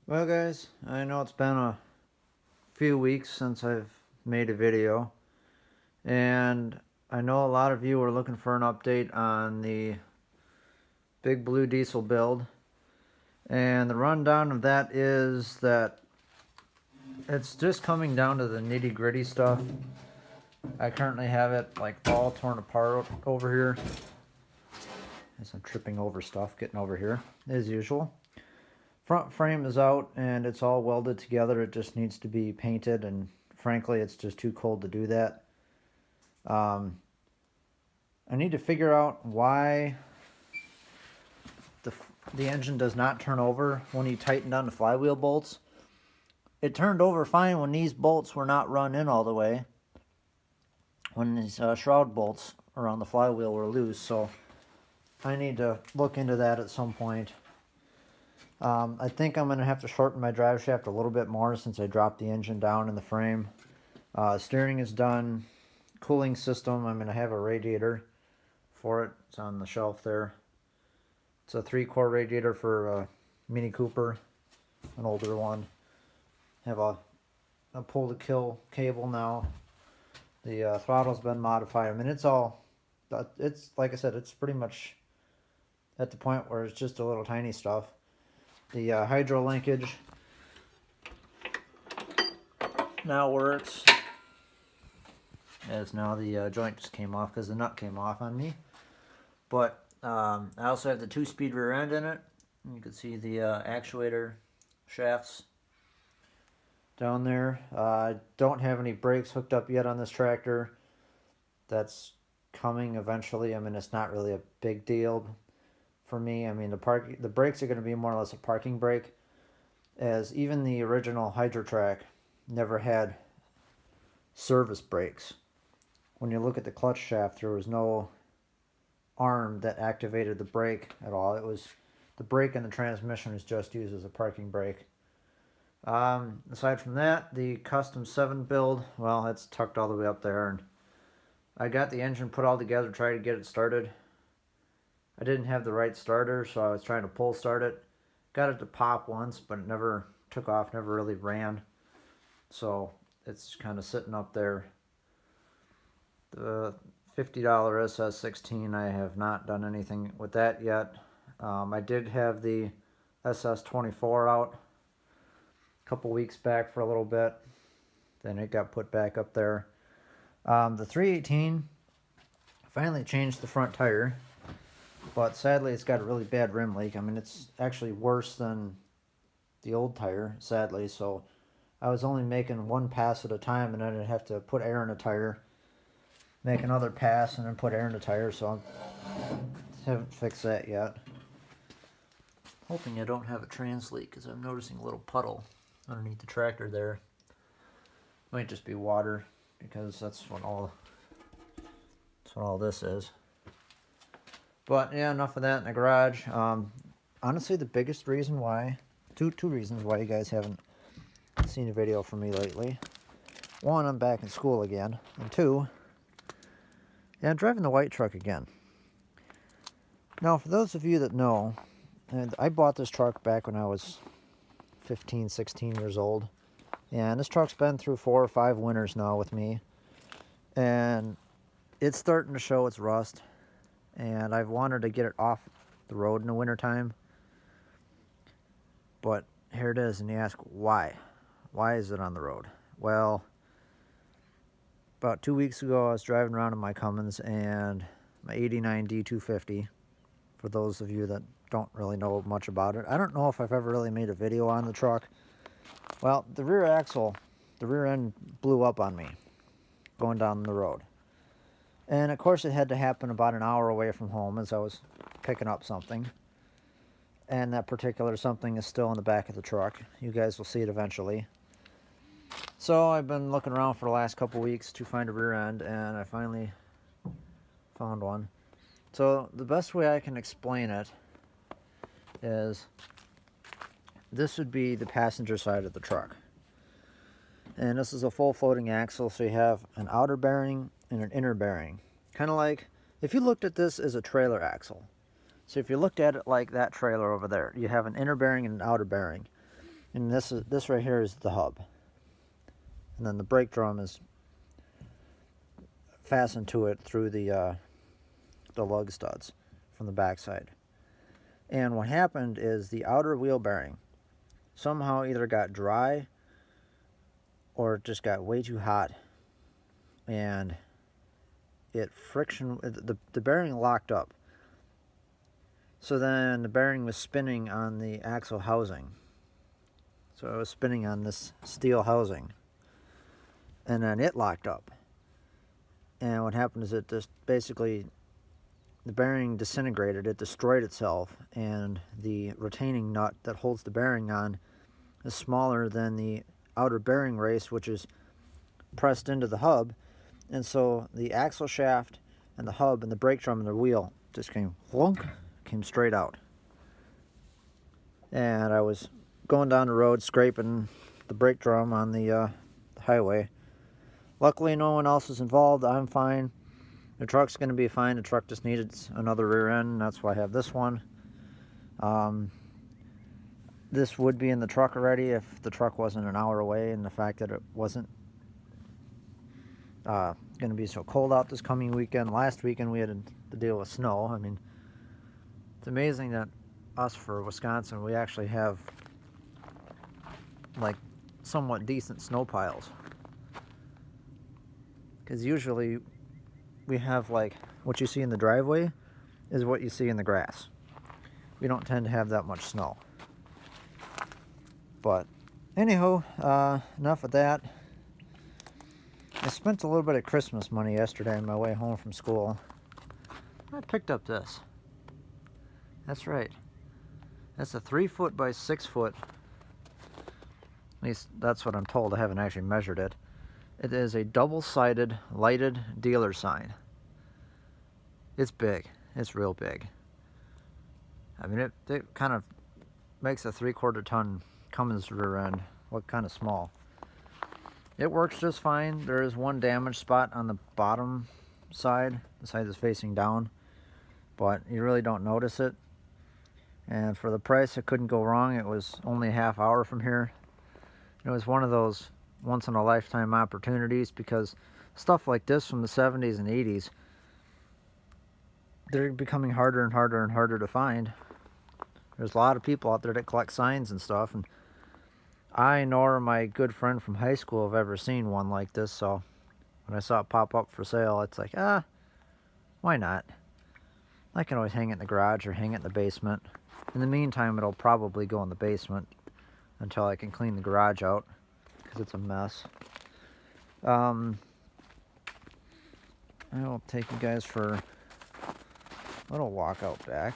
Well guys, I know it's been a few weeks since I've made a video, and I know a lot of you are looking for an update on the Big Blue diesel build, and the rundown of that is that it's just coming down to the nitty gritty stuff. I currently have it like all torn apart over here as I'm tripping over stuff getting over here as usual. Front frame is out and it's all welded together. It just needs to be painted, and frankly it's just too cold to do that. I need to figure out why the engine does not turn over when you tighten down the flywheel bolts. It turned over fine when these bolts were not run in all the way, when these shroud bolts around the flywheel were loose, so I need to look into that at some point. I think I'm going to have to shorten my drive shaft a little bit more since I dropped the engine down in the frame. Steering is done. Cooling system, I'm going to have a radiator for it. It's on the shelf there. It's a 3-core radiator for a Mini Cooper, an older one. Have a pull to kill cable now. The throttle's been modified. I mean, it's like I said, it's pretty much at the point where it's just a little tiny stuff. The hydro linkage now works, as now the joint just came off because the nut came off on me. But I also have the 2-speed rear end in it. You can see the actuator shafts down there. I don't have any brakes hooked up yet on this tractor. That's coming eventually. I mean, it's not really a big deal for me. I mean, the brakes are going to be more or less a parking brake, as even the original Hydro-Track never had service brakes. When you look at the clutch shaft, there was no arm that activated the brake at all. It was the brake and the transmission is just used as a parking brake. Aside from that, the custom 7 build, well, it's tucked all the way up there, and I got the engine put all together, tried to get it started. I didn't have the right starter, so I was trying to pull start it. Got it to pop once, but it never took off, never really ran. So it's kind of sitting up there. The $50 SS16, I have not done anything with that yet. I did have the SS24 out a couple weeks back for a little bit. Then it got put back up there. The 318, finally changed the front tire, but sadly it's got a really bad rim leak. I mean, it's actually worse than the old tire, sadly, so I was only making one pass at a time, and then I'd have to put air in a tire, make another pass, and then put air in the tire, so I haven't fixed that yet. Hoping I don't have a trans leak, because I'm noticing a little puddle underneath the tractor there. Might just be water, because that's what all this is. But yeah, enough of that in the garage. Honestly, the biggest reason why, two reasons why you guys haven't seen a video from me lately. One, I'm back in school again, and two, yeah, I'm driving the white truck again. Now, for those of you that know, and I bought this truck back when I was 15, 16 years old, and this truck's been through 4 or 5 winters now with me, and it's starting to show its rust, and I've wanted to get it off the road in the wintertime, but here it is, and you ask why? Why is it on the road? Well, about 2 weeks ago I was driving around in my Cummins, and my 89 D250, for those of you that don't really know much about it. I don't know if I've ever really made a video on the truck. Well, the rear axle, the rear end blew up on me going down the road. And of course it had to happen about an hour away from home as I was picking up something. And that particular something is still in the back of the truck. You guys will see it eventually. So I've been looking around for the last couple weeks to find a rear end, and I finally found one. So the best way I can explain it is this would be the passenger side of the truck. And this is a full floating axle, so you have an outer bearing and an inner bearing. Kind of like if you looked at this as a trailer axle. So if you looked at it like that trailer over there, you have an inner bearing and an outer bearing. And this right here is the hub. And then the brake drum is fastened to it through the lug studs from the backside. And what happened is the outer wheel bearing somehow either got dry or it just got way too hot, and the bearing locked up. So then the bearing was spinning on the axle housing. So it was spinning on this steel housing, and then it locked up. And what happened is it just basically, the bearing disintegrated, it destroyed itself, and the retaining nut that holds the bearing on is smaller than the outer bearing race, which is pressed into the hub. And so the axle shaft and the hub and the brake drum and the wheel just came straight out. And I was going down the road scraping the brake drum on the highway. Luckily no one else is involved. I'm fine. The truck's going to be fine. The truck just needed another rear end. That's why I have this one. This would be in the truck already if the truck wasn't an hour away, and the fact that it wasn't going to be so cold out this coming weekend. Last weekend we had to deal with snow. I mean, it's amazing that us, for Wisconsin, we actually have like somewhat decent snow piles. Because usually we have like what you see in the driveway is what you see in the grass. We don't tend to have that much snow. But anyhow, enough of that. I spent a little bit of Christmas money yesterday on my way home from school. I picked up this. That's right. That's a 3-foot by 6-foot. At least that's what I'm told. I haven't actually measured it. It is a double-sided lighted dealer sign. It's big. It's real big. I mean, it kind of makes a 3/4 ton Cummins rear end look kind of small. It works just fine. There is one damaged spot on the bottom side, the side that's facing down, but you really don't notice it. And for the price, it couldn't go wrong. It was only a half hour from here. It was one of those once-in-a-lifetime opportunities, because stuff like this from the 70s and 80s, they're becoming harder and harder and harder to find. There's a lot of people out there that collect signs and stuff, and I nor my good friend from high school have ever seen one like this, so when I saw it pop up for sale, it's like, why not? I can always hang it in the garage or hang it in the basement. In the meantime, it'll probably go in the basement until I can clean the garage out, because it's a mess. I will take you guys for a little walk out back.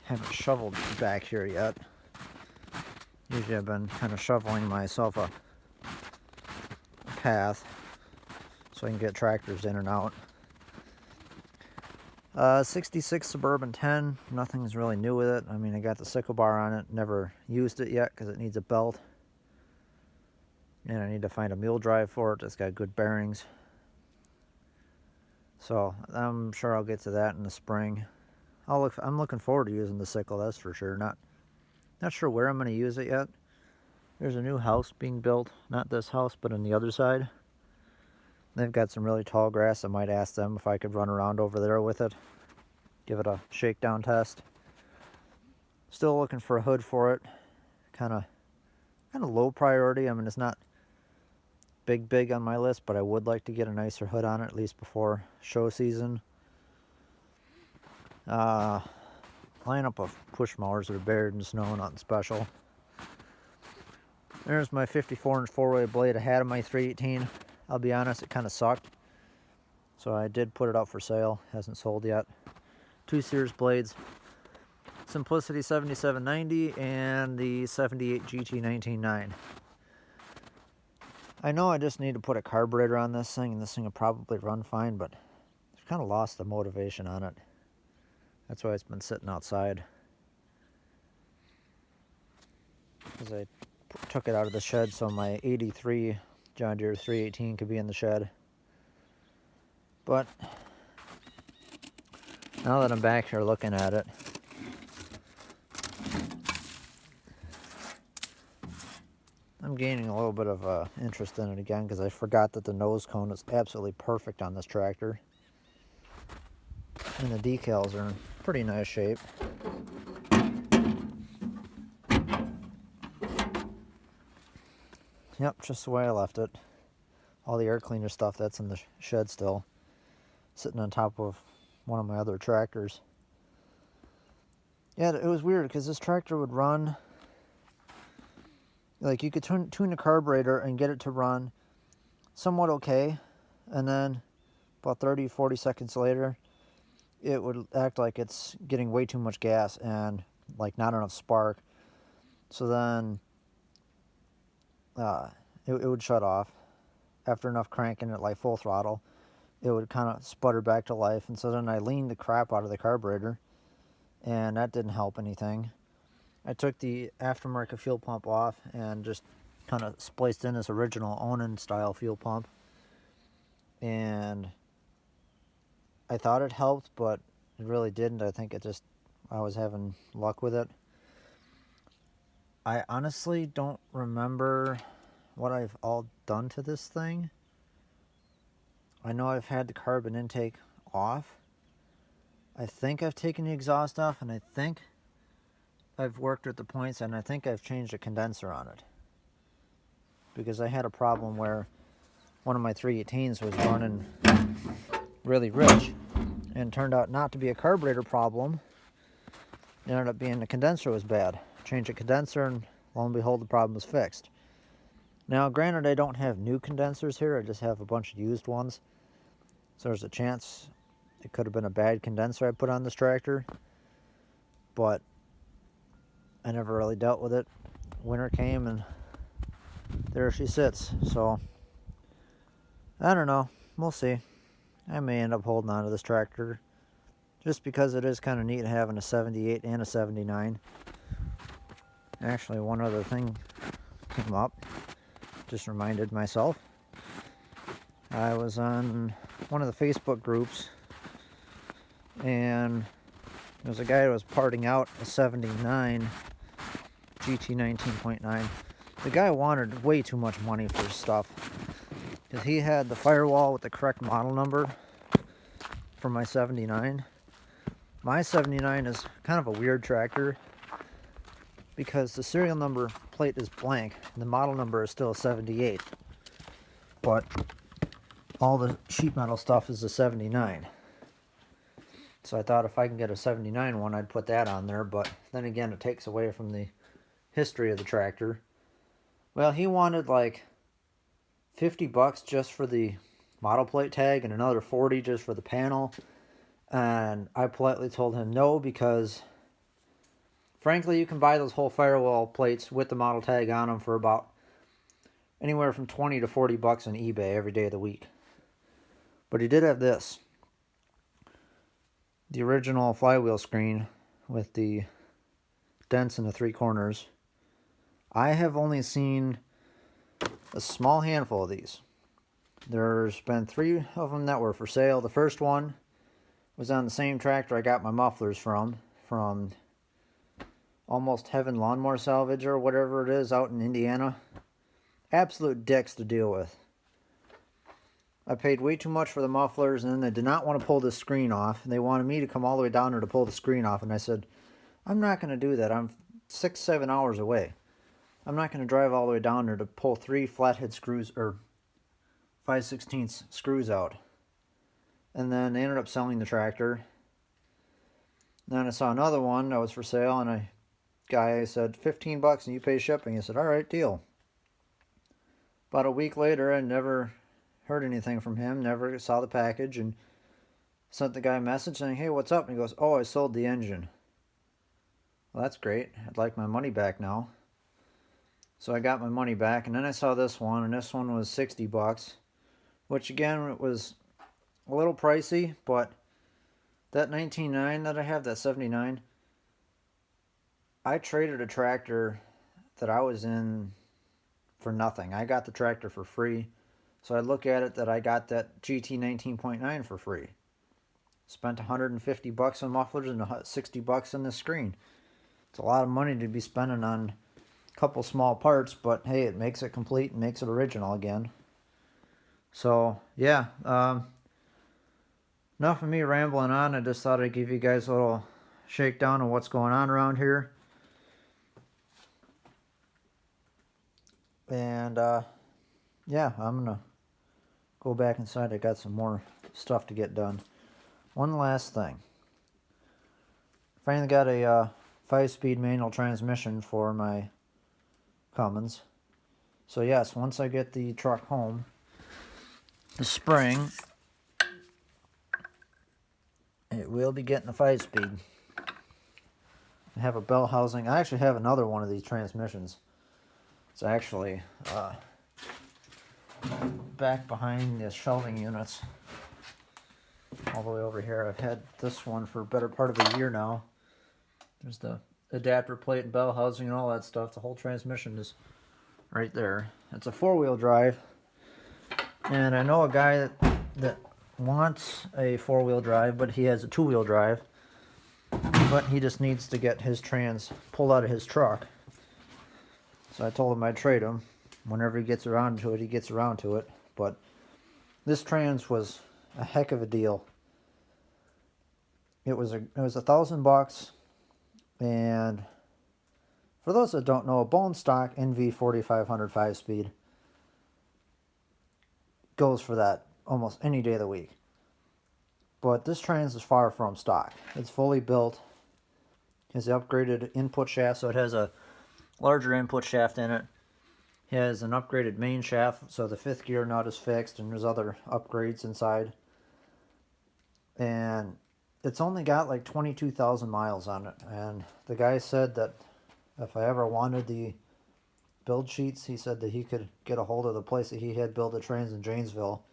Haven't shoveled back here yet. Usually I've been kind of shoveling myself a path so I can get tractors in and out. 66 Suburban 10, nothing's really new with it. I mean, I got the sickle bar on it, never used it yet because it needs a belt. And I need to find a mule drive for it that's got good bearings. So I'm sure I'll get to that in the spring. I'm looking forward to using the sickle, that's for sure. Not sure where I'm going to use it yet. There's a new house being built, not this house, but on the other side. They've got some really tall grass. I might ask them if I could run around over there with it, give it a shakedown test. Still looking for a hood for it. Kind of low priority. I mean, it's not big on my list, but I would like to get a nicer hood on it, at least before show season. Lineup of push mowers that are buried in snow, nothing special. There's my 54-inch 4-way blade I had on my 318. I'll be honest, it kind of sucked. So I did put it up for sale. Hasn't sold yet. 2 Sears blades. Simplicity 7790 and the 78 GT 199. I know I just need to put a carburetor on this thing, and this thing will probably run fine, but I've kind of lost the motivation on it. That's why it's been sitting outside. Because I took it out of the shed so my 83 John Deere 318 could be in the shed. But now that I'm back here looking at it, I'm gaining a little bit of interest in it again because I forgot that the nose cone is absolutely perfect on this tractor. And the decals are in pretty nice shape. Yep, just the way I left it. All the air cleaner stuff that's in the shed still, sitting on top of one of my other tractors. Yeah, it was weird because this tractor would run, like you could tune the carburetor and get it to run somewhat okay, and then about 30-40 seconds later it would act like it's getting way too much gas and like not enough spark. So then it would shut off. After enough cranking at like full throttle, it would kind of sputter back to life. And so then I leaned the crap out of the carburetor, and that didn't help anything. I took the aftermarket fuel pump off and just kind of spliced in this original Onan style fuel pump. And I thought it helped, but it really didn't. I think I was having luck with it. I honestly don't remember what I've all done to this thing. I know I've had the carbon intake off. I think I've taken the exhaust off, and I think I've worked with the points, and I think I've changed the condenser on it. Because I had a problem where one of my 318s was running really rich, and turned out not to be a carburetor problem. It ended up being the condenser was bad. Changed the condenser, and lo and behold, the problem was fixed. Now, granted, I don't have new condensers here. I just have a bunch of used ones. So there's a chance it could have been a bad condenser I put on this tractor. But I never really dealt with it. Winter came, and there she sits. So, I don't know. We'll see. I may end up holding on to this tractor just because it is kind of neat having a 78 and a 79. Actually, one other thing came up. Just reminded myself. I was on one of the Facebook groups, and there was a guy who was parting out a 79 GT 19.9. The guy wanted way too much money for his stuff because he had the firewall with the correct model number for my 79. My 79 is kind of a weird tractor because the serial number plate is blank and the model number is still a 78, but all the sheet metal stuff is a 79. So I thought if I can get a 79 one, I'd put that on there, but then again, it takes away from the history of the tractor. Well, he wanted like $50 just for the model plate tag and another $40 just for the panel. And I politely told him no, because frankly, you can buy those whole firewall plates with the model tag on them for about anywhere from $20 to $40 on eBay every day of the week. But he did have this. The original flywheel screen with the dents in the three corners. I have only seen a small handful of these. There's been 3 of them that were for sale. The first one was on the same tractor I got my mufflers from Almost Heaven Lawnmower Salvage or whatever it is out in Indiana. Absolute dicks to deal with. I paid way too much for the mufflers, and then they did not want to pull the screen off. They wanted me to come all the way down there to pull the screen off, and I said, I'm not going to do that. I'm 6-7 hours away. I'm not going to drive all the way down there to pull 3 flathead screws, or 5/16 screws out. And then they ended up selling the tractor. Then I saw another one that was for sale, and a guy said, $15 and you pay shipping. I said, all right, deal. About a week later, I never heard anything from him, never saw the package, and sent the guy a message saying, hey, what's up? And he goes, oh, I sold the engine. Well, that's great. I'd like my money back now. So I got my money back, and then I saw this one, and this one was $60, which again was a little pricey, but that 19.9 that I have, that 79, I traded a tractor that I was in for nothing. I got the tractor for free, so I look at it that I got that GT 19.9 for free. Spent $150 on mufflers and $60 on the screen. It's a lot of money to be spending on couple small parts, but hey, it makes it complete and makes it original again. So yeah, enough of me rambling on. I just thought I'd give you guys a little shakedown of what's going on around here. And yeah, I'm gonna go back inside. I got some more stuff to get done. One last thing. Finally got a 5-speed manual transmission for my Cummins. So yes, once I get the truck home, the spring, it will be getting a 5-speed. I have a bell housing. I actually have another one of these transmissions. It's actually back behind the shelving units, all the way over here. I've had this one for a better part of a year now. There's the adapter plate and bell housing and all that stuff. The whole transmission is right there. It's a 4-wheel drive, and I know a guy that wants a 4-wheel drive, but he has a 2-wheel drive, but he just needs to get his trans pulled out of his truck. So I told him I'd trade him. Whenever he gets around to it, he gets around to it. But this trans was a heck of a deal. It was $1,000, and for those that don't know, a bone stock NV 4500 5-speed goes for that almost any day of the week. But this trans is far from stock. It's fully built. It has an upgraded input shaft, so it has a larger input shaft in it. It has an upgraded main shaft, so the 5th gear nut is fixed, and there's other upgrades inside. And it's only got like 22,000 miles on it. And the guy said that if I ever wanted the build sheets, he said that he could get a hold of the place that he had built the trains in Janesville,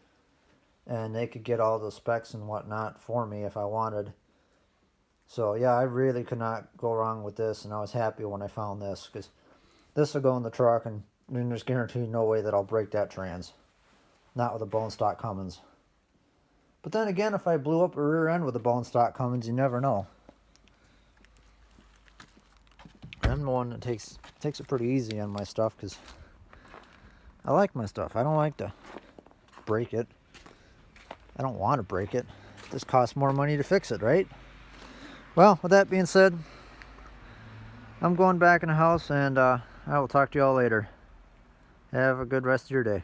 and they could get all the specs and whatnot for me if I wanted. So yeah, I really could not go wrong with this, and I was happy when I found this, because this will go in the truck, and there's guaranteed no way that I'll break that trans. Not with a bone stock Cummins. But then again, if I blew up a rear end with a bone stock Cummins, you never know. I'm the one that takes it pretty easy on my stuff, because I like my stuff. I don't like to break it. I don't want to break it. It just costs more money to fix it, right? Well, with that being said, I'm going back in the house, and I will talk to you all later. Have a good rest of your day.